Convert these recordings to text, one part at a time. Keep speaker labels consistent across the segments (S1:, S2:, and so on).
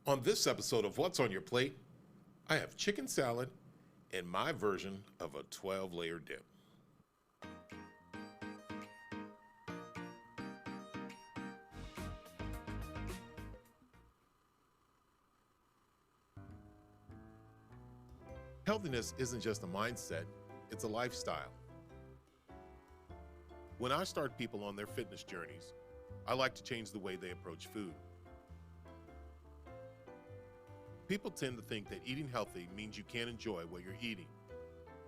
S1: On this episode of What's on Your Plate, I have chicken salad and my version of a 12-layer dip. Healthiness isn't just a mindset, it's a lifestyle. When I start people on their fitness journeys, I like to change the way they approach food. People tend to think that eating healthy means you can't enjoy what you're eating.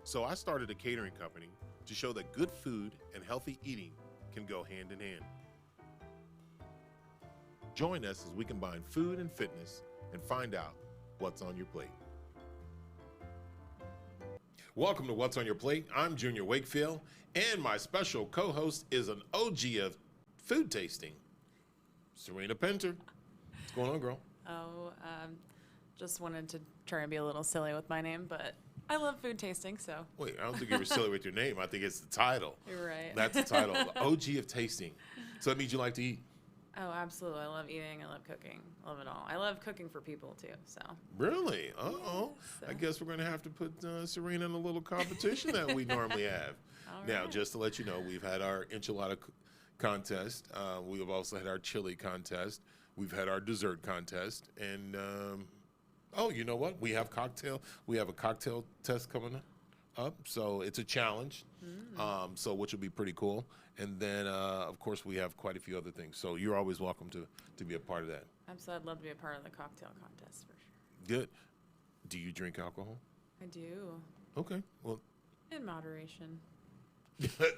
S1: So I started a catering company to show that good food and healthy eating can go hand in hand. Join us as we combine food and fitness and find out what's on your plate. Welcome to What's on Your Plate. I'm Junior Wakefield, and my special co-host is an OG of food tasting, Serena Pinter. What's going on, girl?
S2: Just wanted to try and be a little silly with my name, but I love food tasting, so.
S1: Wait, I don't think you were silly with your name. I think it's the title.
S2: You're right.
S1: That's the title, the OG of tasting. So that means you like to eat?
S2: Oh, absolutely. I love eating. I love cooking. I love it all. I love cooking for people, too, so.
S1: Really? Uh-oh.
S2: So.
S1: I guess we're going to have to put Serena in a little competition that we normally have.
S2: All
S1: Now,
S2: right.
S1: just to let you know, we've had our enchilada contest. We've also had our chili contest. We've had our dessert contest. And, oh, you know what? We have a cocktail test coming up. So it's a challenge, so which will be pretty cool. And then, of course, we have quite a few other things. So you're always welcome to be a part of that.
S2: Absolutely. I'd love to be a part of the cocktail contest, for sure.
S1: Good. Do you drink alcohol?
S2: I do.
S1: Okay. Well,
S2: In moderation.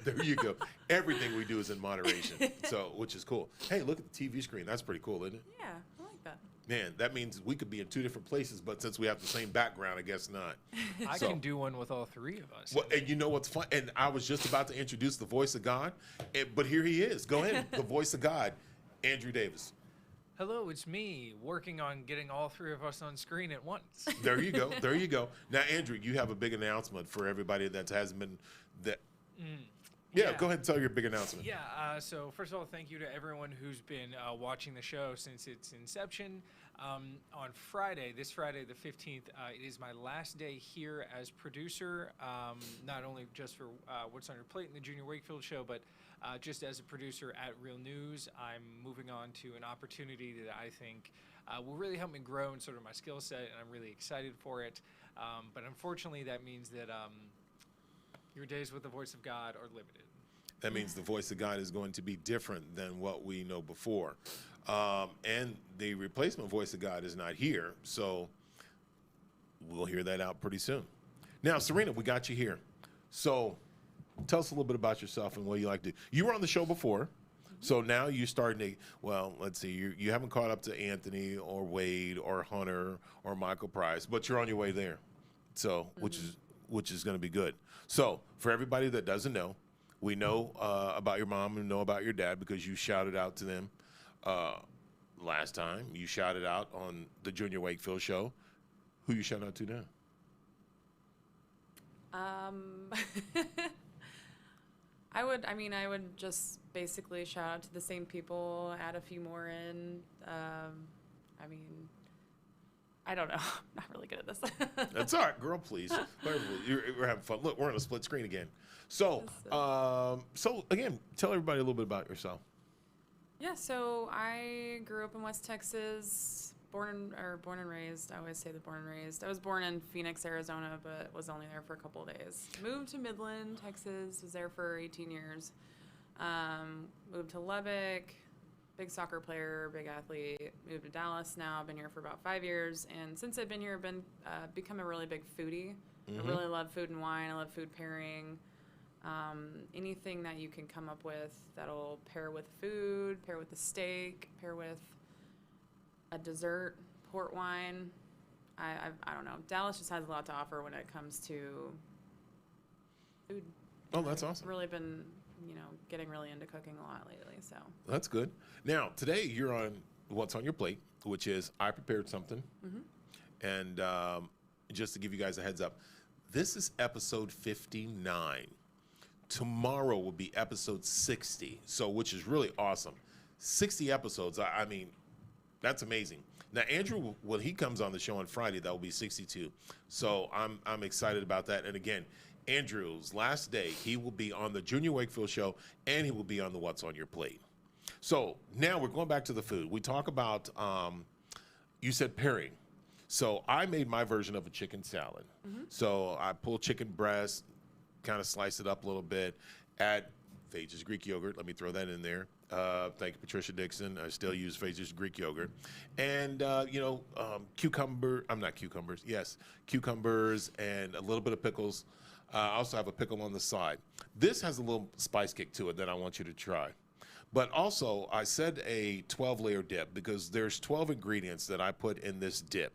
S1: there you go. Everything we do is in moderation, so which is cool. Hey, look at the TV screen. That's pretty cool, isn't it?
S2: Yeah, I like that.
S1: Man, that means we could be in two different places, but since we have the same background, I guess not.
S3: I can do one with all three of us.
S1: Well, and you know what's fun? And I was just about to introduce the voice of God, but here he is. Go ahead, the voice of God, Andrew Davis.
S3: Hello, it's me working on getting all three of us on screen at once.
S1: There you go. There you go. Now, Andrew, you have a big announcement for everybody that hasn't been that. Yeah, go ahead and tell your big announcement.
S3: Yeah, so first of all, thank you to everyone who's been watching the show since its inception. On Friday, this Friday the 15th, it is my last day here as producer, not only just for What's on Your Plate in the Junior Wakefield show, but just as a producer at Real News. I'm moving on to an opportunity that I think will really help me grow in sort of my skill set, and I'm really excited for it. But unfortunately, that means that your days with the voice of God are limited.
S1: That means the voice of God is going to be different than what we know before. And the replacement voice of God is not here, so we'll hear that out pretty soon. Now, Serena, we got you here. So tell us a little bit about yourself and what you like to do. You were on the show before, so now you're starting to, well, let's see, you haven't caught up to Anthony or Wade or Hunter or Michael Price, but you're on your way there, so which is going to be good. So for everybody that doesn't know, we know about your mom and know about your dad because you shouted out to them last time. You shouted out on the Junior Wakefield show. Who you shout out to now?
S2: I would just basically shout out to the same people, add a few more in. I don't know. I'm not really good at this.
S1: That's all right, girl, please. We're having fun. Look, we're on a split screen again. So, again, tell everybody a little bit about yourself.
S2: Yeah, so I grew up in West Texas, born and raised. I always say the born and raised. I was born in Phoenix, Arizona, but was only there for a couple of days. Moved to Midland, Texas, was there for 18 years. Moved to Lubbock, big soccer player, big athlete. Moved to Dallas now. I've been here for about 5 years. And since I've been here, I've become a really big foodie. I really love food and wine. I love food pairing. Anything that you can come up with that'll pair with food, pair with a steak, pair with a dessert, port wine. I don't know. Dallas just has a lot to offer when it comes to food.
S1: Oh, that's awesome.
S2: I've really been, getting really into cooking a lot lately. So
S1: That's good. Now, today you're on What's on Your Plate, which is I prepared something. And just to give you guys a heads up, this is episode 59. Tomorrow will be episode 60, so which is really awesome. 60 episodes. I mean, That's amazing. Now, Andrew, when he comes on the show on Friday, that will be 62. So I'm excited about that. And again, Andrew's last day, he will be on the Junior Wakefield show, and he will be on the What's on Your Plate. So now we're going back to the food. We talk about, you said pairing. So I made my version of a chicken salad. So I pull chicken breast, kind of slice it up a little bit, add Phage's Greek yogurt. Let me throw that in there. Thank you, Patricia Dixon. I still use Phage's Greek yogurt. And, cucumbers and a little bit of pickles. I also have a pickle on the side. This has a little spice kick to it that I want you to try. But also, I said a 12-layer dip because there's 12 ingredients that I put in this dip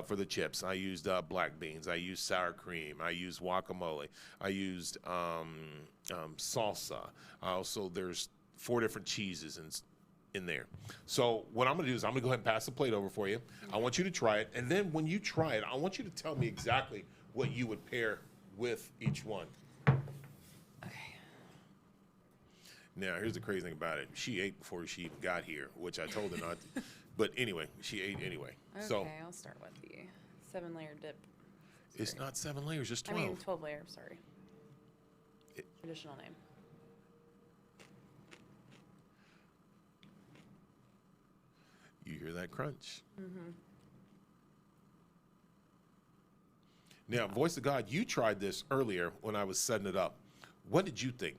S1: for the chips. I used black beans. I used sour cream. I used guacamole. I used salsa. Also, there's 4 different cheeses in there. So what I'm going to do is I'm going to go ahead and pass the plate over for you. I want you to try it. And then when you try it, I want you to tell me exactly what you would pair with each one.
S2: Okay.
S1: Now, here's the crazy thing about it. She ate before she even got here, which I told her not to. But anyway, she ate anyway.
S2: Okay,
S1: So
S2: I'll start with the 7-layer dip.
S1: it's not 7 layers, just 12.
S2: I mean, 12 layer, sorry. Traditional name.
S1: You hear that crunch. Now, Voice of God, you tried this earlier when I was setting it up. What did you think?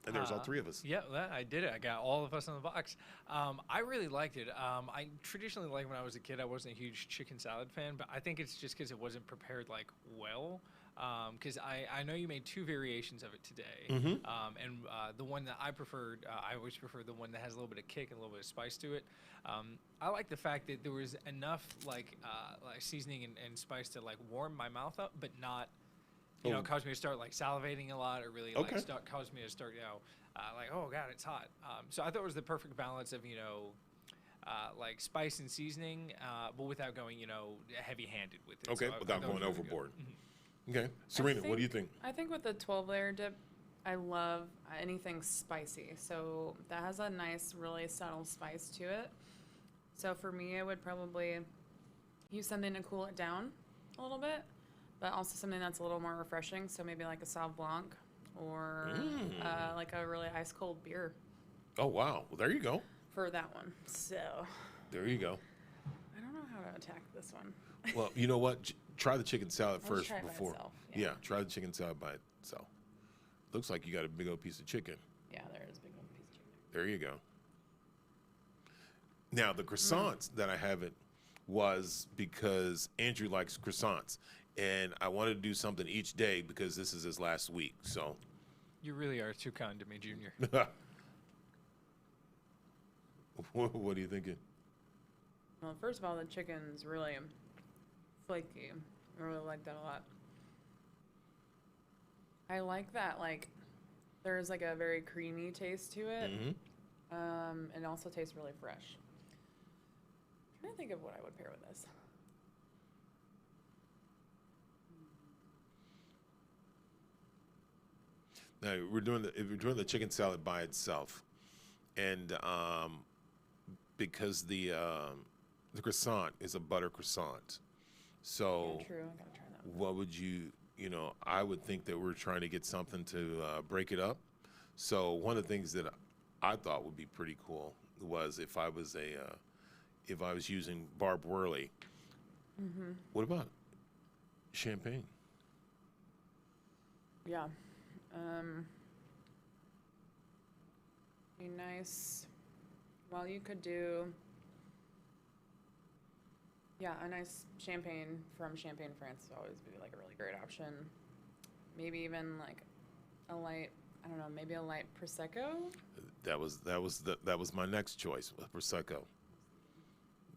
S1: And there's all 3 of us.
S3: Yeah, I did it. I got all of us on the box. I really liked it. I traditionally, like when I was a kid, I wasn't a huge chicken salad fan, but I think it's just because it wasn't prepared like well. Because I know you made 2 variations of it today, and the one that I preferred, I always prefer the one that has a little bit of kick and a little bit of spice to it. I like the fact that there was enough like seasoning and spice to like warm my mouth up, but not cause me to start like salivating a lot or really like cause me to start like, oh god, it's hot. So I thought it was the perfect balance of like spice and seasoning, but without going heavy-handed with it.
S1: Okay,
S3: So
S1: without going overboard. Okay, Serena, what do you think?
S2: I think with the 12-layer dip, I love anything spicy. So that has a nice, really subtle spice to it. So for me, I would probably use something to cool it down a little bit, but also something that's a little more refreshing. So maybe like a Sauv Blanc or like a really ice-cold beer
S1: Oh, wow. Well, there you go.
S2: for that one. So
S1: There you go.
S2: I don't know how to attack this one.
S1: Well, you know what? Try the chicken salad
S2: I'll
S1: first
S2: try it by
S1: before.
S2: itself,
S1: Yeah,
S2: yeah.
S1: try the chicken salad by itself. Looks like you got a big old piece of chicken.
S2: Yeah, there is a big one piece of chicken.
S1: There you go. Now, the croissants that I haven't was because Andrew likes croissants. And I wanted to do something each day because this is his last week. So,
S3: You really are too kind to me, Junior.
S1: what are you thinking?
S2: Well, first of all, the chicken's really flaky. I really like that a lot. I like that, like, there's like a very creamy taste to it. It also tastes really fresh. I'm trying to think of what I would pair with this.
S1: Now we're doing the chicken salad by itself, and because the croissant is a butter croissant, so
S2: Yeah, true. I gotta try that one.
S1: what would you I would think that we're trying to get something to break it up. So one of the things that I thought would be pretty cool was if I was using Barb Worley. What about champagne?
S2: Yeah. Be nice. Well, you could do, yeah, a nice champagne from Champagne, France would always be like a really great option. Maybe even like a light, I don't know, maybe a light prosecco.
S1: That was my next choice, prosecco.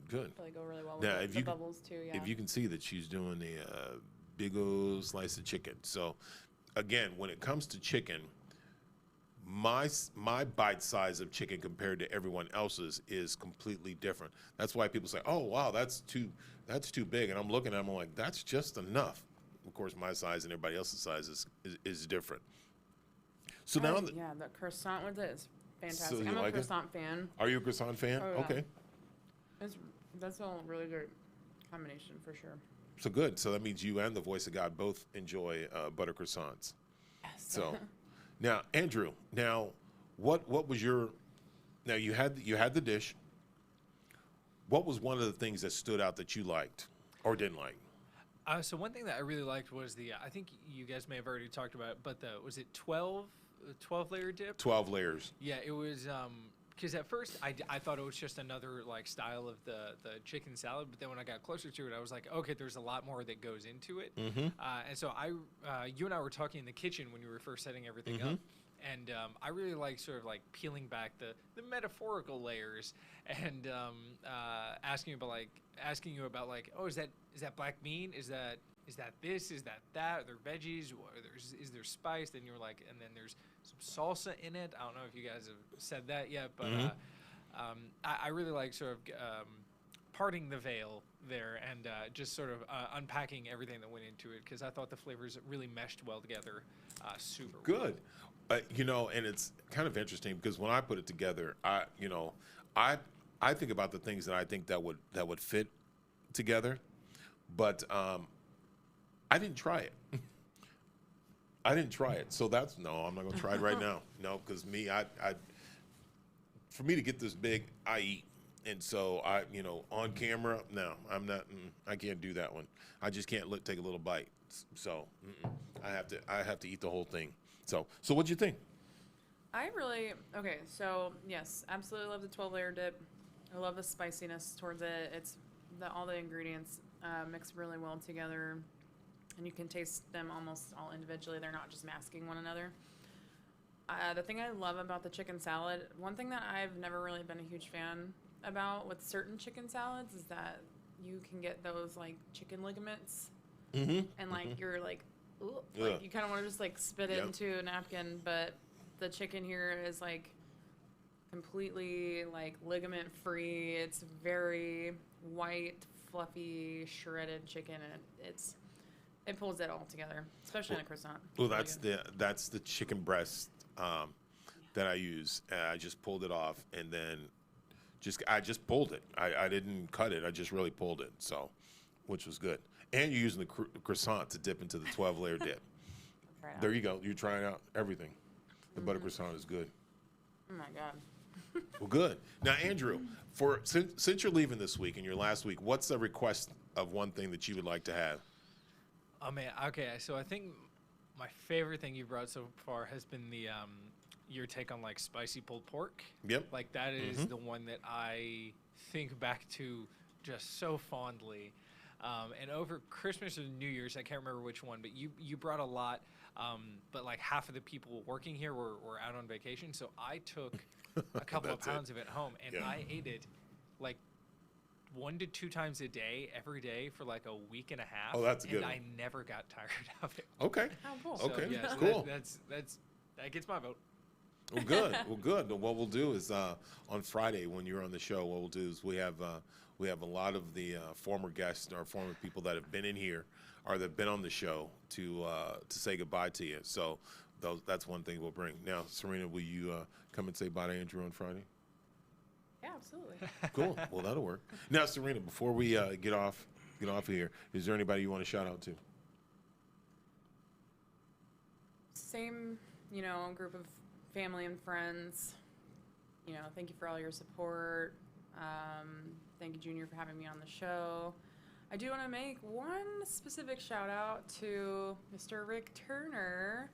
S1: Good.
S2: Probably go really well with
S1: Now,
S2: the bubbles too. Yeah.
S1: If you can see that she's doing a big old slice of chicken. So, again, when it comes to chicken, my bite size of chicken compared to everyone else's is completely different. That's why people say, "Oh, wow, that's too big," and I'm looking at them I'm like, "That's just enough." Of course, my size and everybody else's size is different. So now,
S2: yeah, the croissant with it is fantastic.
S1: So you
S2: I'm a
S1: like it?
S2: croissant fan.
S1: Are you a croissant fan?
S2: Oh, yeah.
S1: Okay.
S2: That's a really good combination for sure.
S1: So good. So that means you and the voice of God both enjoy butter croissants.
S2: Yes.
S1: So now, Andrew, what was your? Now you had the dish. What was one of the things that stood out that you liked or didn't like?
S3: So one thing that I really liked was I think you guys may have already talked about it, but was it 12 layer dip?
S1: 12 layers.
S3: Yeah, it was, because at first I thought it was just another like style of the chicken salad, but then when I got closer to it, I was like, okay, there's a lot more that goes into it.
S1: Mm-hmm.
S3: And so you and I were talking in the kitchen when you were first setting everything up. And I really like sort of like peeling back the metaphorical layers and asking you about like, oh, is that black bean? Is that this? Is that? Are there veggies? Is there spice? Then you're like, and then there's some salsa in it. I don't know if you guys have said that yet, but I really like sort of parting the veil there and just sort of unpacking everything that went into it because I thought the flavors really meshed well together. Super
S1: Good. And it's kind of interesting because when I put it together, I think about the things that I think that would fit together, but I didn't try it. I didn't try it, so I'm not going to try it right now. No, because for me to get this big, I eat, and so on camera, no, I'm not. I can't do that one. I just can't take a little bite. So I have to eat the whole thing. So what'd you think?
S2: So yes, absolutely love the 12-layer dip. I love the spiciness towards it. It's all the ingredients mix really well together, and you can taste them almost all individually. They're not just masking one another. The thing I love about the chicken salad, one thing that I've never really been a huge fan about with certain chicken salads is that you can get those like chicken ligaments, and like you're like, ooh, like you kind of want to just like spit it into a napkin, but the chicken here is like completely like ligament free. It's very white, fluffy, shredded chicken, and it pulls it all together, especially in a croissant.
S1: Well, that's the chicken breast that I use. I just pulled it off, and then I just pulled it. I didn't cut it. I just really pulled it. So, which was good. And you're using the croissant to dip into the 12-layer dip. There you go. You're trying out everything. The butter croissant is good.
S2: Oh my God.
S1: Well, good. Now, Andrew, since you're leaving this week and your last week, what's the request of one thing that you would like to have?
S3: Oh man, okay. So I think my favorite thing you brought so far has been your take on like spicy pulled pork.
S1: Yep.
S3: Like that is the one that I think back to just so fondly. And over Christmas or New Year's, I can't remember which one, but you brought a lot. But like half of the people working here were out on vacation, so I took a couple of pounds of it home, and I ate it like 1 to 2 times a day, every day for like a week and a half.
S1: Oh, that's good.
S3: And I never got tired of it.
S1: Okay.
S2: Oh, cool.
S3: So,
S1: Okay.
S3: yeah, so
S1: cool.
S3: That gets my vote.
S1: Well, good. Well, good. What we'll do is on Friday when you're on the show, what we'll do is we have a lot of the former guests or former people that have been in here or that have been on the show to say goodbye to you. So that's one thing we'll bring. Now, Serena, will you come and say bye to Andrew on Friday?
S2: Yeah, absolutely.
S1: Cool. Well, that'll work. Now, Serena, before we get off of here, is there anybody you want to shout out to?
S2: Same, group of family and friends. Thank you for all your support. Thank you, Junior, for having me on the show. I do want to make one specific shout out to Mr. Rick Turner.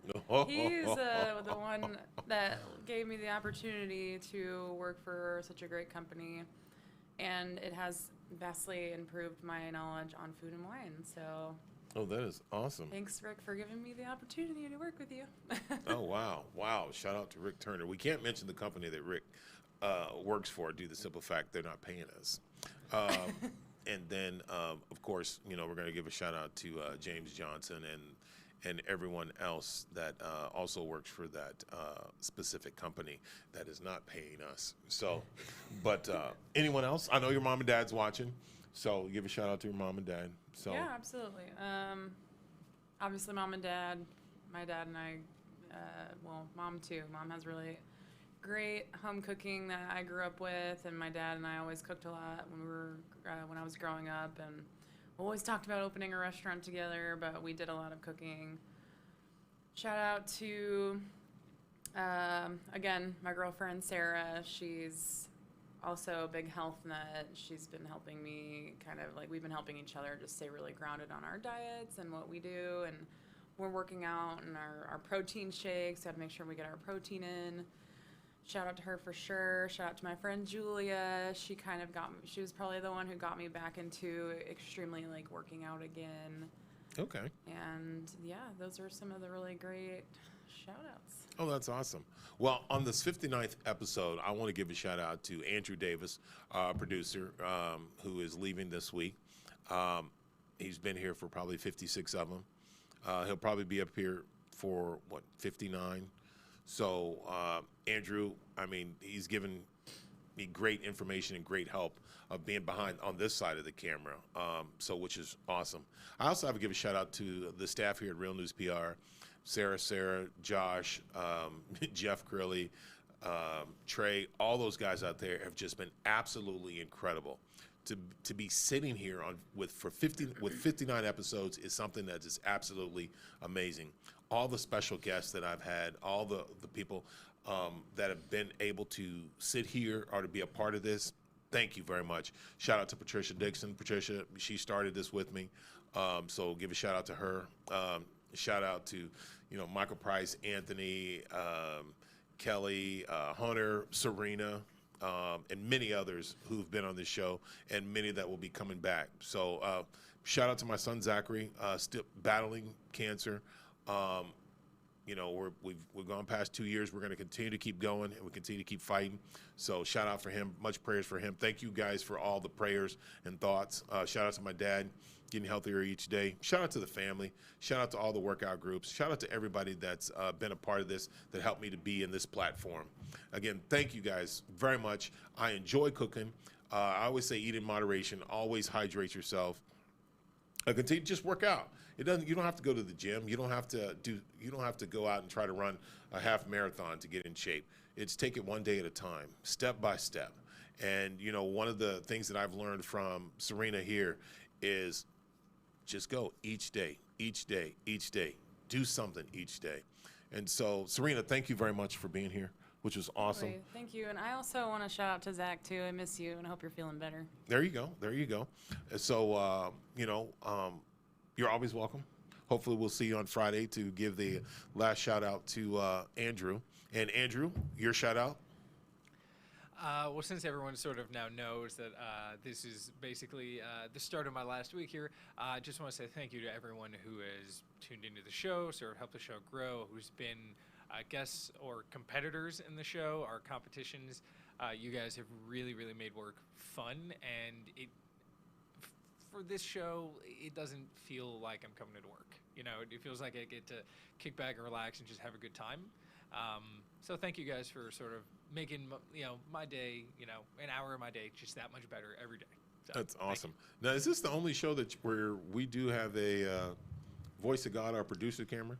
S2: He's the one that gave me the opportunity to work for such a great company, and it has vastly improved my knowledge on food and wine. So,
S1: that is awesome.
S2: Thanks, Rick, for giving me the opportunity to work with you.
S1: Oh, wow. Shout out to Rick Turner. We can't mention the company that Rick works for due to the simple fact they're not paying us. And then, of course, we're going to give a shout out to James Johnson and everyone else that also works for that specific company that is not paying us. So, but anyone else? I know your mom and dad's watching, so give a shout out to your mom and dad. So
S2: yeah, absolutely. Obviously, mom and dad. My dad and I, mom too. Mom has really great home cooking that I grew up with, and my dad and I always cooked a lot when I was growing up, and always talked about opening a restaurant together. But we did a lot of cooking. Shout out to again my girlfriend Sarah. She's also a big health nut. She's been helping me we've been helping each other just stay really grounded on our diets and what we do, and we're working out and our protein shakes. Got to make sure we get our protein in. Shout out to her for sure. Shout out to my friend Julia. She was probably the one who got me back into extremely working out again.
S1: Okay.
S2: And yeah, those are some of the really great shout outs.
S1: Oh, that's awesome. Well, on this 59th episode, I want to give a shout out to Andrew Davis, producer, who is leaving this week. He's been here for probably 56 of them. He'll probably be up here for 59. So Andrew, he's given me great information and great help of being behind on this side of the camera, which is awesome. I also have to give a shout out to the staff here at Real News PR, Sarah, Josh, Jeff Curley, Trey, all those guys out there have just been absolutely incredible. To be sitting here with 59 episodes is something that is absolutely amazing. All the special guests that I've had, all the people that have been able to sit here or to be a part of this, thank you very much. Shout out to Patricia Dixon. Patricia, she started this with me, so give a shout out to her. Shout out to Michael Price, Anthony, Kelly, Hunter, Serena, and many others who've been on this show, and many that will be coming back. So shout out to my son Zachary, still battling cancer. We've gone past 2 years. We're going to continue to keep going, and we continue to keep fighting. So shout out for him. Much prayers for him. Thank you guys for all the prayers and thoughts. Shout out to my dad, getting healthier each day. Shout out to the family. Shout out to all the workout groups. Shout out to everybody that's been a part of this, that helped me to be in this platform. Again, thank you guys very much. I enjoy cooking. I always say eat in moderation. Always hydrate yourself. Continue to just work out. You don't have to go to the gym. You don't have to go out and try to run a half marathon to get in shape. It's take it one day at a time, step by step. And one of the things that I've learned from Serena here is just go each day. Do something each day. And so, Serena, thank you very much for being here, which was awesome.
S2: Absolutely. Thank you. And I also want to shout out to Zach, too. I miss you, and I hope you're feeling better.
S1: There you go. So, you're always welcome. Hopefully we'll see you on Friday to give the last shout out to Andrew. And Andrew, your shout out?
S3: Well, since everyone sort of now knows that this is basically the start of my last week here, I just want to say thank you to everyone who has tuned into the show, sort of helped the show grow, who's been guests or competitors in the show, our competitions. You guys have really, really made work fun, and for this show, it doesn't feel like I'm coming to work. It feels like I get to kick back and relax and just have a good time. So thank you guys for sort of making my day, an hour of my day just that much better every day. So,
S1: that's awesome. Now, is this the only show where we do have a voice of God, our producer camera?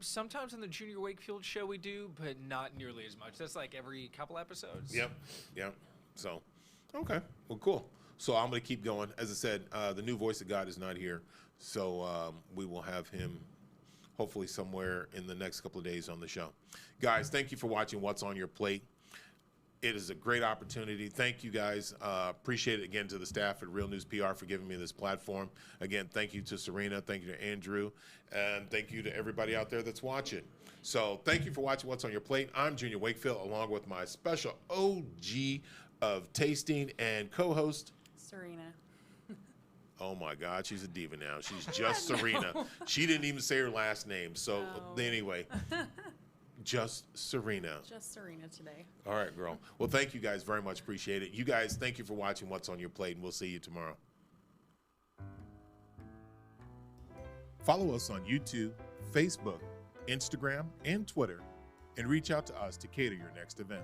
S3: Sometimes on the Junior Wakefield show we do, but not nearly as much. That's like every couple episodes.
S1: Yep. So, okay. Well, cool. So I'm going to keep going. As I said, the new voice of God is not here. So we will have him hopefully somewhere in the next couple of days on the show. Guys, thank you for watching What's on Your Plate. It is a great opportunity. Thank you, guys. Appreciate it again to the staff at Real News PR for giving me this platform. Again, thank you to Serena. Thank you to Andrew. And thank you to everybody out there that's watching. So thank you for watching What's on Your Plate. I'm Junior Wakefield, along with my special OG of tasting and co-host,
S2: Serena.
S1: Oh, my God. She's a diva now. She's just Serena. She didn't even say her last name. So anyway, just Serena.
S2: Just Serena today.
S1: All right, girl. Well, thank you guys very much. Appreciate it. You guys, thank you for watching What's on Your Plate, and we'll see you tomorrow. Follow us on YouTube, Facebook, Instagram, and Twitter, and reach out to us to cater your next event.